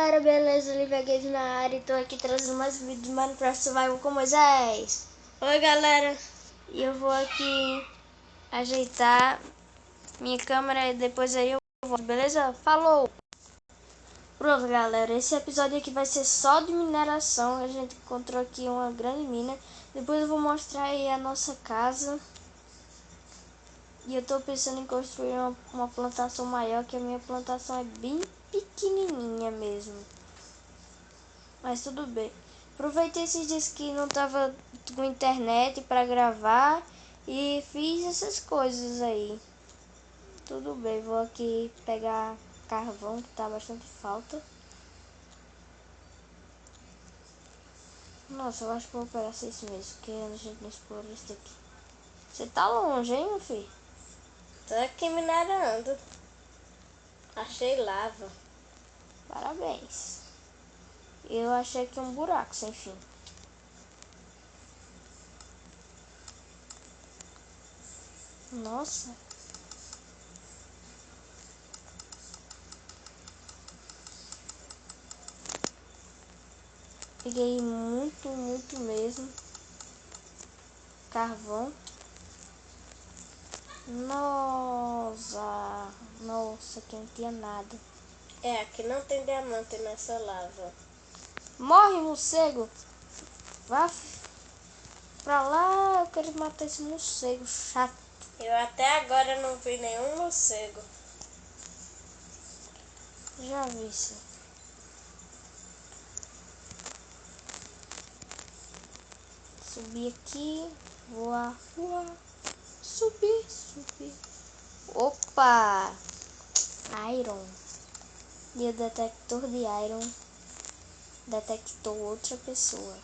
Galera, beleza? Olivia Games na área e tô aqui trazendo mais um vídeo de Minecraft Survival com Moisés. Oi galera, e eu vou aqui ajeitar minha câmera e depois aí eu volto, beleza? Falou! Pronto galera, esse episódio aqui vai ser só de mineração. A gente encontrou aqui uma grande mina. Depois eu vou mostrar aí a nossa casa. E eu tô pensando em construir uma plantação maior, que a minha plantação é bem pequenininha mesmo. Mas tudo bem. Aproveitei esses dias que não tava com internet para gravar e fiz essas coisas aí. Tudo bem, vou aqui pegar carvão que tá bastante falta. Nossa, eu acho que vou pegar 6 meses, porque a gente não explora isso daqui. Você tá longe, hein, meu filho? Tô aqui minerando. Achei lava. Parabéns. Eu achei aqui um buraco sem fim. Nossa. Peguei muito mesmo. Carvão. Nossa, aqui não tinha nada. É, aqui não tem diamante nessa lava. Morre, morcego. Vá pra lá, eu quero matar esse morcego chato. Eu até agora não vi nenhum morcego. Já vi isso. Subir aqui, voar, subir. Opa! Iron. E o detector de Iron detectou outra pessoa.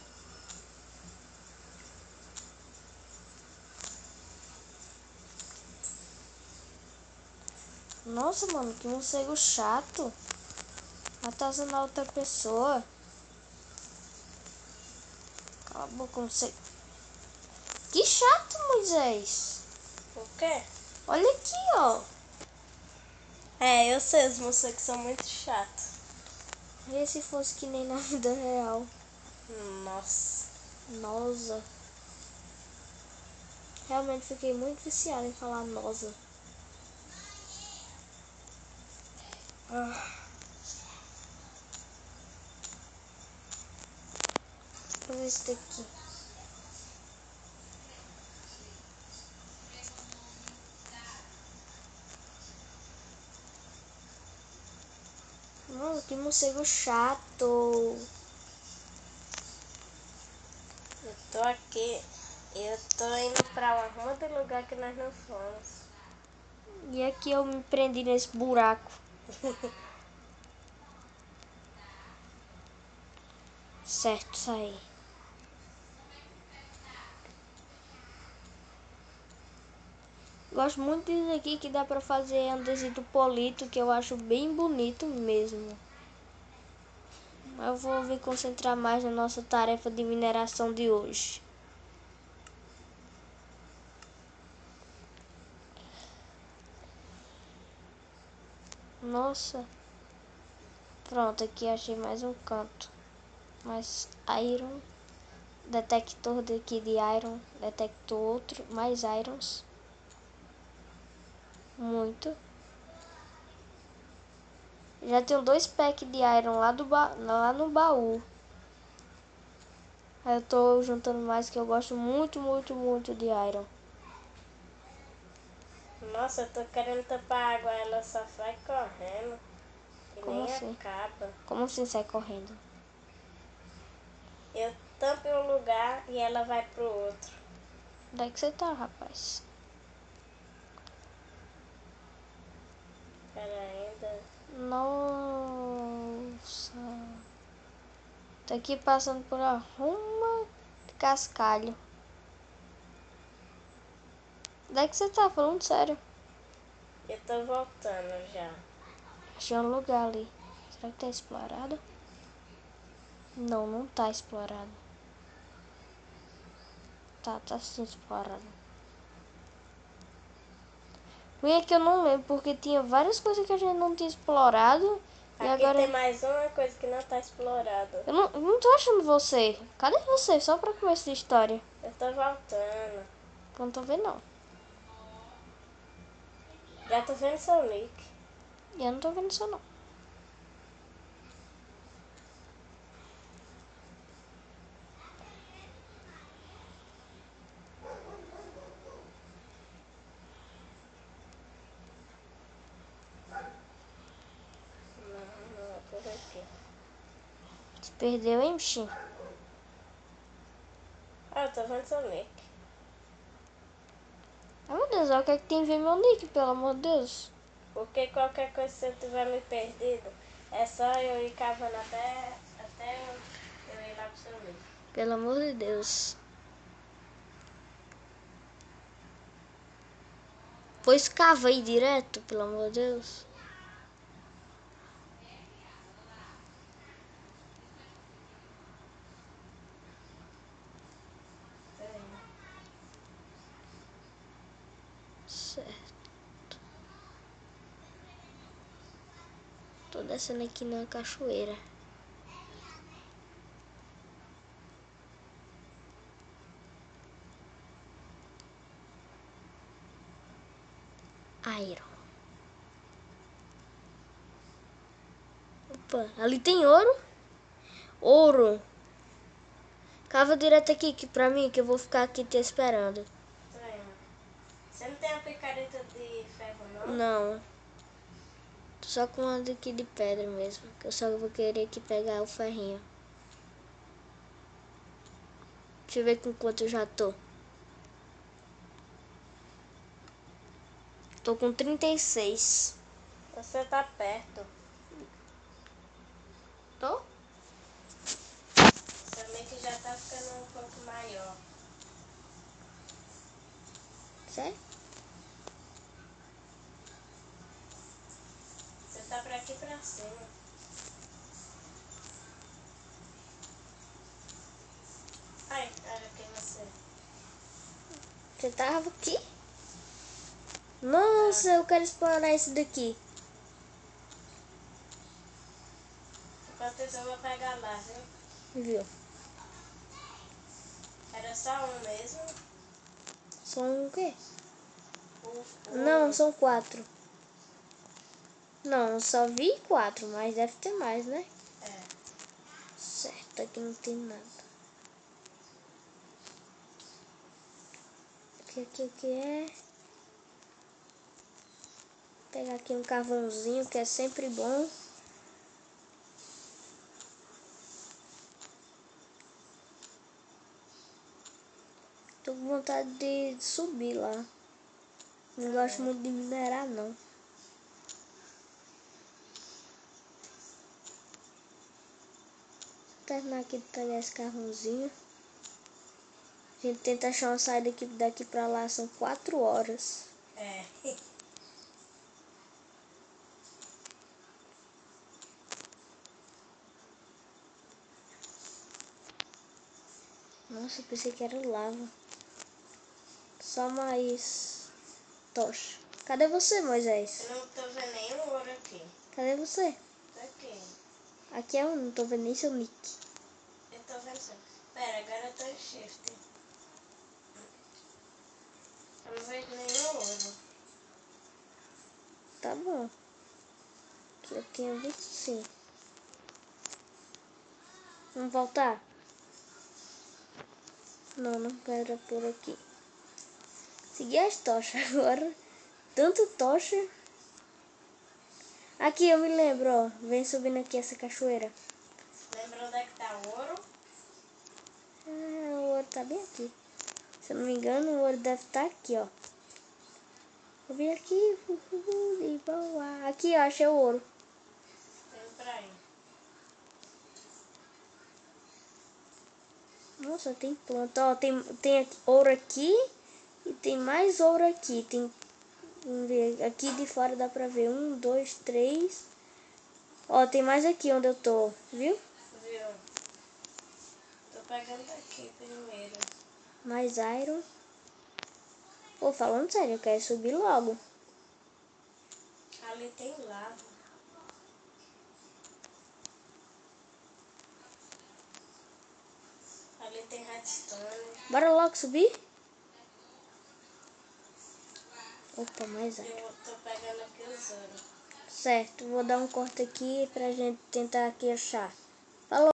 Nossa, mano, que morcego chato. Matando a outra pessoa. Cala a boca, morcego. Que chato, Moisés. O quê? Olha aqui, ó. É, eu sei, os morcegos são muito chatos. E se fosse que nem na vida real? Nossa. Nossa. Realmente fiquei muito viciada em falar nossa. Vou ver esse daqui. Mano, que morcego chato. Eu tô aqui. Eu tô indo pra um monte de lugar que nós não fomos. E aqui eu me prendi nesse buraco. Certo, isso aí. Gosto muito disso aqui que dá pra fazer andezito polito, que eu acho bem bonito mesmo. Eu vou me concentrar mais na nossa tarefa de mineração de hoje. Nossa. Pronto, aqui achei mais um canto. Mais iron. Detector daqui de iron. Detectou outro. Mais irons. Muito. Já tenho 2 packs de iron lá no baú. Aí eu tô juntando mais que eu gosto muito de iron. Nossa, eu tô querendo tampar a água, ela só vai correndo. E Como nem assim? acaba. Como assim sai correndo? Eu tampo em um lugar e ela vai pro outro. Onde é que você tá, rapaz? Pera ainda. Nossa. Tô aqui passando por arruma de cascalho. Onde é que você tá? Falando sério. Eu tô voltando já. Achei um lugar ali. Será que tá explorado? Não, não tá explorado. Tá sim explorado. Ruim é que eu não lembro, porque tinha várias coisas que a gente não tinha explorado E Aqui agora... tem mais uma coisa que não tá explorada. Eu não tô achando você. Cadê você? Só pra começo de história. Eu tô voltando. Eu não tô vendo, não. Já tô vendo seu nick. E eu não tô vendo isso, não. Não, por aqui. Se perdeu, hein, bichinho? Ah, eu tô vendo seu nick. Ai, meu Deus, olha o que é que tem a ver meu nick, pelo amor de Deus. Porque qualquer coisa que você tiver me perdido, é só eu ir cavando até eu ir lá pro seu nick. Pelo amor de Deus. Pois cava aí direto, pelo amor de Deus. Certo. Tô descendo aqui na cachoeira. Iron. Opa, ali tem ouro. Ouro. Cava direto aqui que pra mim, que eu vou ficar aqui te esperando. Você não tem a picareta de ferro, não? Não. Tô só com uma daqui de pedra mesmo. Que eu só vou querer aqui pegar o ferrinho. Deixa eu ver com quanto eu já tô. Tô com 36. Você tá perto. Tô? Seu nick já tá ficando um pouco maior. Sério? Você tá pra aqui pra cima. Ai, olha quem você. Você tava aqui? Nossa, eu quero explorar esse daqui. Enquanto isso eu vou pegar lá, viu? Viu? Era só um mesmo. São o quê? O Não, são 4. Não, eu só vi 4, mas deve ter mais, né? É. Certo, aqui não tem nada. Aqui o que é? Vou pegar aqui um carvãozinho, que é sempre bom. Tô com vontade de subir lá. Não gosto muito de minerar, não. Vou terminar aqui de pegar esse carvãozinho. A gente tenta achar uma saída daqui pra lá, são 4 horas. É. Nossa, eu pensei que era lava. Só mais tocha. Cadê você, Moisés? Eu não tô vendo nenhum ouro aqui. Cadê você? Tá aqui. Aqui é um, não tô vendo nem seu nick. Eu tô vendo só. Pera, agora eu tô em shift. Eu não vejo nenhum ouro. Tá bom. Que eu tenho visto sim. Vamos voltar? Não, não quero por aqui. Seguir as tochas agora. Tanto tocha. Aqui, eu me lembro, ó. Vem subindo aqui essa cachoeira. Lembra onde é que tá o ouro? Ah, o ouro tá bem aqui. Se eu não me engano, o ouro deve estar aqui, ó. Eu vim aqui, de boa. Aqui, ó, achei o ouro. Vem pra aí. Nossa, tem planta. Ó, tem ouro aqui e tem mais ouro aqui. Tem, vamos ver, aqui de fora dá pra ver. 1, 2, 3. Ó, tem mais aqui onde eu tô, viu? Viu? Tô pegando aqui primeiro. Mais iron. Pô, falando sério, eu quero subir logo. Ali tem lava. tem redstone. Bora logo subir? Opa, mais é. Eu tô pegando aqui os ouro. Certo, vou dar um corte aqui pra gente tentar aqui achar. Falou!